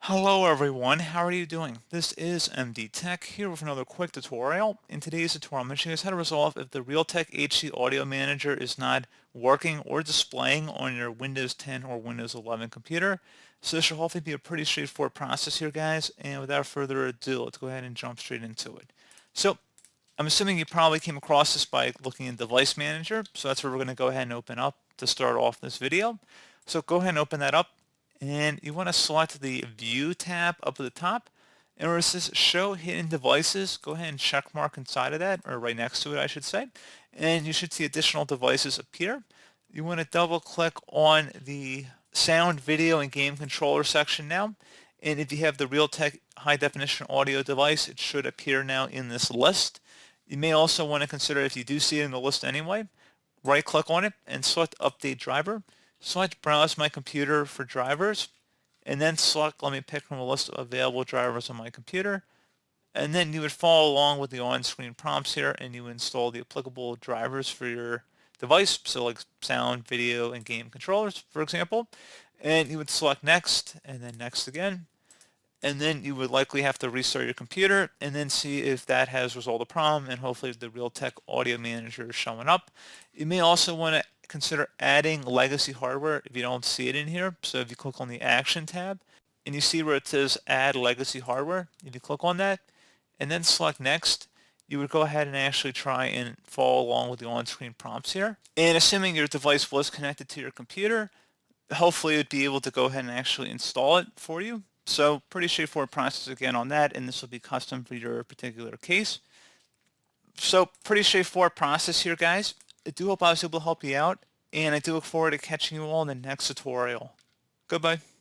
Hello everyone, how are you doing? This is MD Tech here with another quick tutorial. In today's tutorial, I'm going to show you guys how to resolve if the Realtek HD Audio Manager is not working or displaying on your Windows 10 or Windows 11 computer. So this should hopefully be a pretty straightforward process here, guys. And without further ado, let's go ahead and jump straight into it. So I'm assuming you probably came across this by looking in Device Manager. So that's where we're going to go ahead and open up to start off this video. So go ahead and open that up. And you want to select the View tab up at the top. And where it says Show Hidden Devices, go ahead and check mark inside of that, or right next to it, I should say. And you should see additional devices appear. You want to double click on the Sound, Video, and Game Controller section now. And if you have the Realtek High Definition Audio device, it should appear now in this list. You may also want to consider, if you do see it in the list anyway, right click on it and select Update Driver. Select Browse My Computer for drivers, and then select Let me pick from a list of available drivers on my computer. And then you would follow along with the on-screen prompts here, and you install the applicable drivers for your device, so like sound, video, and game controllers, for example. And you would select Next, and then Next again. And then you would likely have to restart your computer and then see if that has resolved the problem, and hopefully the Realtek Audio Manager is showing up. You may also want to consider adding legacy hardware if you don't see it in here. So if you click on the Action tab and you see where it says Add Legacy Hardware, if you click on that and then select Next, you would go ahead and actually try and follow along with the on-screen prompts here. And assuming your device was connected to your computer, hopefully it would be able to go ahead and actually install it for you. So pretty straightforward process again on that, and this will be custom for your particular case. So pretty straightforward process here, guys. I do hope I was able to help you out, and I do look forward to catching you all in the next tutorial. Goodbye.